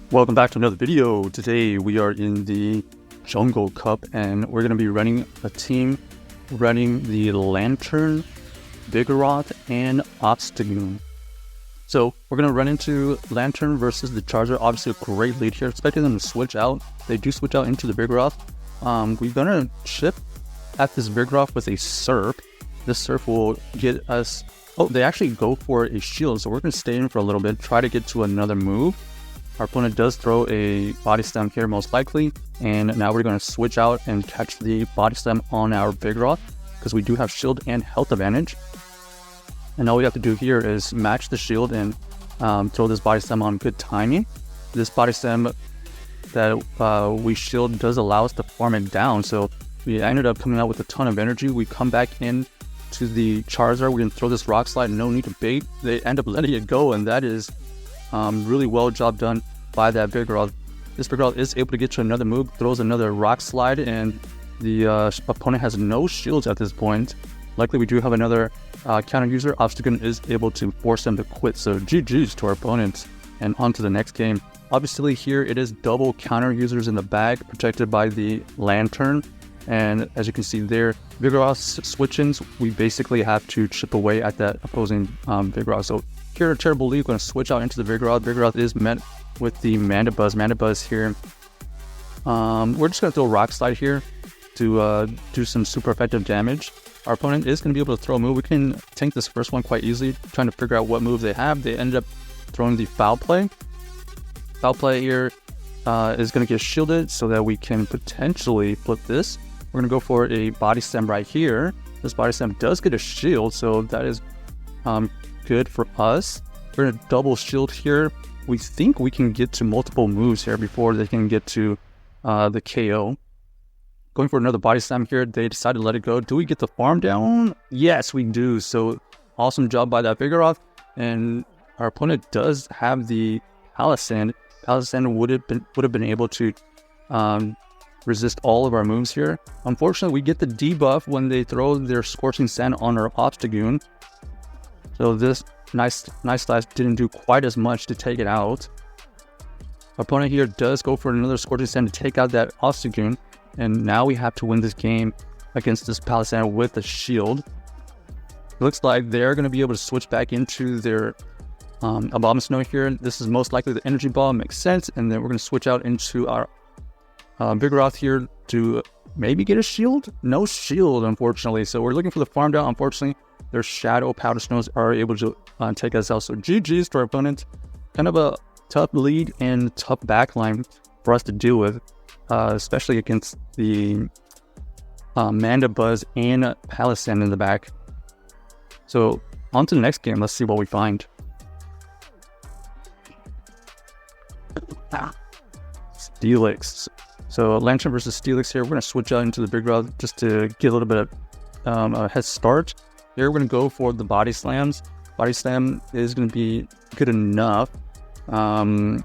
Welcome back to another video. Today we are in the Jungle Cup and we're going to be running a team running the Lanturn Vigoroth and Obstagoon. So we're going to run into Lanturn versus the Charger. Obviously a great lead here. Expecting them to switch out. They do switch out into the Vigoroth. We're going to chip at this Vigoroth with a Surf. This Surf will get us... Oh, they actually go for a shield. So we're going to stay in for a little bit. Try to get to another move. Our opponent does throw a body slam here most likely, and now we're going to switch out and catch the body slam on our Vigoroth because we do have shield and health advantage. And all we have to do here is match the shield and throw this body slam on good timing. This body slam that we shield does allow us to farm it down, so we ended up coming out with a ton of energy. We come back in to the Charizard, we can throw this rock slide, no need to bait. They end up letting it go, and that is really well job done by that Vigoroth. This Vigoroth is able to get to another move, throws another rock slide, and the opponent has no shields at this point. Likely we do have another counter user. Obstagoon is able to force them to quit, so GG's to our opponent and on to the next game. Obviously here it is double counter users in the bag, protected by the Lanturn, and as you can see there, Vigoroth switch-ins, we basically have to chip away at that opposing Vigoroth. So here, a terrible lead, going to switch out into the Vigoroth. Vigoroth is met with the Mandibuzz. Mandibuzz here. We're just going to throw Rock Slide here to do some super effective damage. Our opponent is going to be able to throw a move. We can tank this first one quite easily, trying to figure out what move they have. They ended up throwing the Foul Play. Foul Play here is going to get shielded so that we can potentially flip this. We're going to go for a Body Slam right here. This Body Slam does get a shield, so that is good for us. We're gonna double shield here. We think we can get to multiple moves here before they can get to the KO. Going for another body slam here. They decided to let it go. Do we get the farm down? Yes, we do. So awesome job by that Vigoroth. And our opponent does have the Palisand. Palisand would have been able to resist all of our moves here. Unfortunately, we get the debuff when they throw their Scorching Sand on our Obstagoon. So this nice slash didn't do quite as much to take it out. Our opponent here does go for another Scorching Sand to take out that Obstagoon. And now we have to win this game against this Palisand with a shield. It looks like they're going to be able to switch back into their Abomasnow here. This is most likely the Energy Ball, makes sense. And then we're going to switch out into our Vigoroth here to maybe get a shield. No shield, unfortunately. So we're looking for the farm down. Unfortunately, their Shadow Powder Snows are able to take us out. So GG's to our opponent. Kind of a tough lead and tough backline for us to deal with, especially against the Mandibuzz and Palisand in the back. So on to the next game. Let's see what we find. Steelix. So Lanturn versus Steelix here. We're going to switch out into the Vigoroth just to get a little bit of a head start. Here we're going to go for the Body Slams. Body Slam is going to be good enough. Our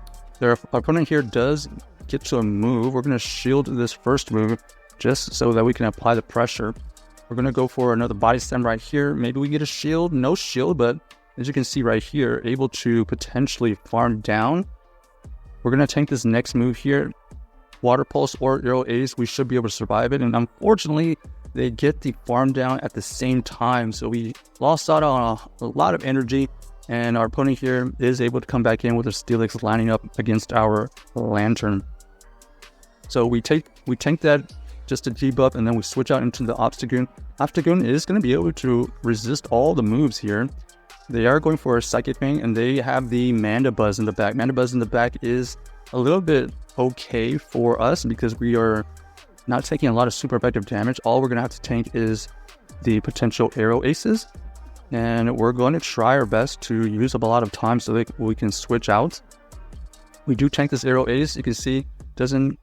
opponent here does get to a move. We're going to shield this first move just so that we can apply the pressure. We're going to go for another Body Slam right here. Maybe we get a shield. No shield, but as you can see right here, able to potentially farm down. We're going to tank this next move here. Water Pulse or Aerial Ace. We should be able to survive it. And unfortunately, they get the farm down at the same time, so we lost out on a lot of energy, and our opponent here is able to come back in with a Steelix lining up against our Lanturn. So we tank that just to debuff, and then we switch out into the Obstagoon. Obstagoon is going to be able to resist all the moves here. They are going for a Psychic Fang, and they have the Mandibuzz in the back. Mandibuzz in the back is a little bit okay for us because we are not taking a lot of super effective damage. All we're going to have to tank is the potential Aerial Aces. And we're going to try our best to use up a lot of time so that we can switch out. We do tank this Aerial Ace. You can see doesn't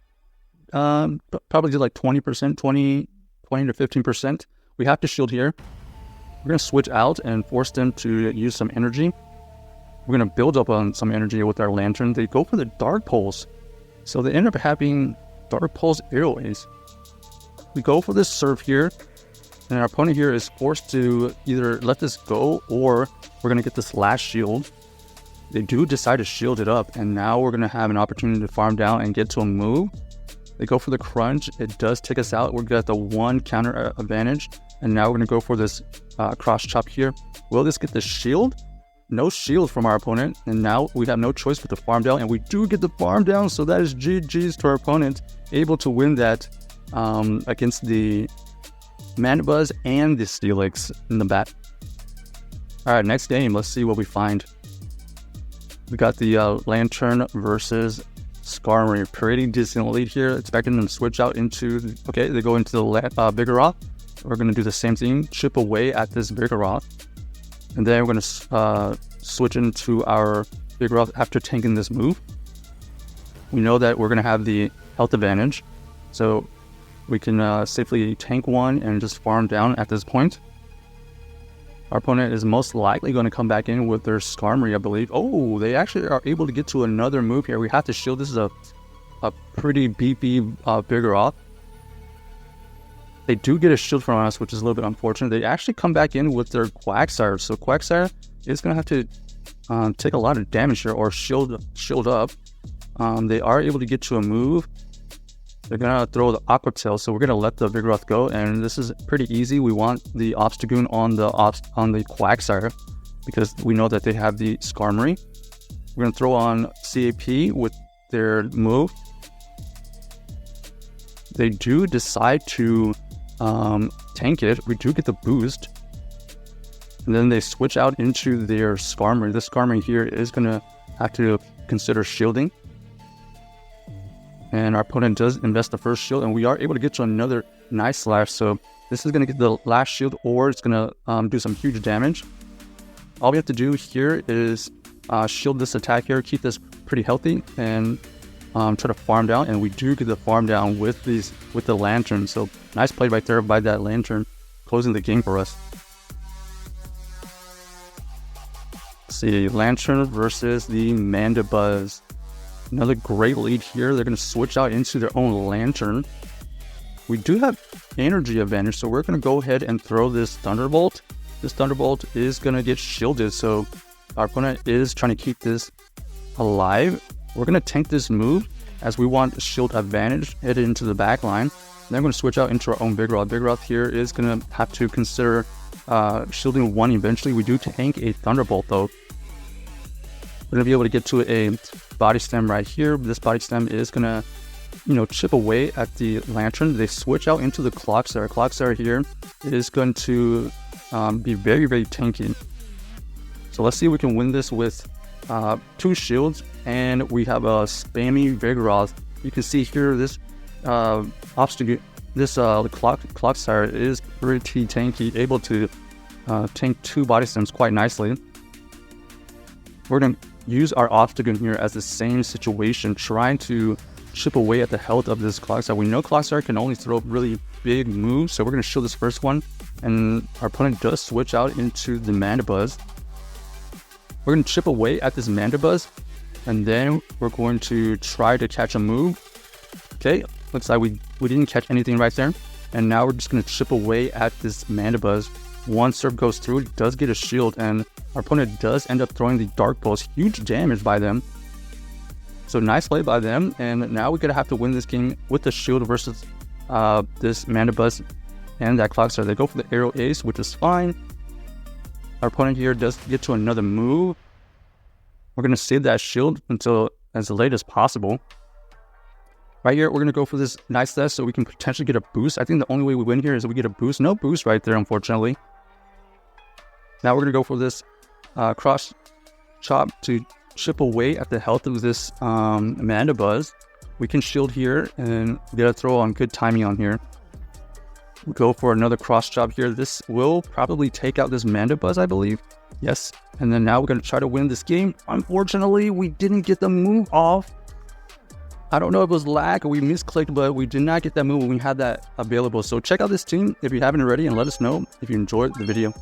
probably do like 20%, 20 to 15%. We have to shield here. We're going to switch out and force them to use some energy. We're going to build up on some energy with our Lanturn. They go for the Dark Pulse. So they end up having Dark Pulse Aerial Ace. We go for this Surf here, and our opponent here is forced to either let this go or we're going to get this last shield. They do decide to shield it up, and now we're going to have an opportunity to farm down and get to a move. They go for the crunch. It does take us out. We're going to get the 1 counter advantage, and now we're going to go for this cross chop here. Will this get the shield? No shield from our opponent, and now we have no choice but to farm down, and we do get the farm down, so that is GG's to our opponent, able to win that against the Mandibuzz and the Steelix in the back. Alright, next game, let's see what we find. We got the Lanturn versus Skarmory. Pretty decent lead here. Expecting them to switch out into... Okay, they go into the Vigoroth. We're going to do the same thing. Chip away at this Vigoroth. And then we're going to switch into our Vigoroth after tanking this move. We know that we're going to have the health advantage. So we can safely tank one and just farm down at this point. Our opponent is most likely going to come back in with their Skarmory, I believe. Oh, they actually are able to get to another move here. We have to shield. This is a pretty beefy Vigoroth. They do get a shield from us, which is a little bit unfortunate. They actually come back in with their Quagsire. So Quagsire is going to have to take a lot of damage here, or shield up. They are able to get to a move. They're going to throw the Aqua Tail, so we're going to let the Vigoroth go, and this is pretty easy. We want the Obstagoon on the Quagsire, because we know that they have the Skarmory. We're going to throw on CAP with their move. They do decide to tank it. We do get the boost. And then they switch out into their Skarmory. This Skarmory here is going to have to consider shielding. And our opponent does invest the first shield, and we are able to get to another nice slash. So this is going to get the last shield, or it's going to do some huge damage. All we have to do here is shield this attack here, keep this pretty healthy, and try to farm down. And we do get the farm down with the Lanturn. So nice play right there by that Lanturn, closing the game for us. Let's see, Lanturn versus the Mandibuzz. Another great lead here. They're going to switch out into their own Lanturn. We do have energy advantage, so we're going to go ahead and throw this Thunderbolt. This Thunderbolt is going to get shielded, so our opponent is trying to keep this alive. We're going to tank this move as we want shield advantage headed into the back line. Then we're going to switch out into our own Vigoroth. Vigoroth here is going to have to consider shielding one eventually. We do tank a Thunderbolt though. We're going to be able to get to a body stem right here. This body stem is going to, chip away at the Lanturn. They switch out into the Clocksire. Clocksire here is going to be very, very tanky. So let's see if we can win this with 2 shields, and we have a spammy Vigoroth. You can see here this Obstagoon, this Clocksire is pretty tanky, able to tank 2 body stems quite nicely. We're going to use our Obstagoon here as the same situation, trying to chip away at the health of this Clocksire. We know Clocksire can only throw really big moves, so we're going to shield this first one, and our opponent does switch out into the Mandibuzz. We're going to chip away at this Mandibuzz, and then we're going to try to catch a move. Okay, looks like we didn't catch anything right there, and now we're just going to chip away at this Mandibuzz. One serve goes through, it does get a shield, and our opponent does end up throwing the Dark Pulse. Huge damage by them. So nice play by them, and now we're going to have to win this game with the shield versus this Mandibuzz and that Clocksire. They go for the Aerial Ace, which is fine. Our opponent here does get to another move. We're going to save that shield until as late as possible. Right here, we're going to go for this Nice Slash so we can potentially get a boost. I think the only way we win here is if we get a boost. No boost right there, unfortunately. Now we're going to go for this Cross Chop to chip away at the health of this Mandibuzz. We can shield here and get a throw on good timing on here. We'll go for another Cross Chop here. This will probably take out this Mandibuzz, I believe. Yes. And then now we're going to try to win this game. Unfortunately, we didn't get the move off. I don't know if it was lag or we misclicked, but we did not get that move when we had that available. So check out this team if you haven't already, and let us know if you enjoyed the video.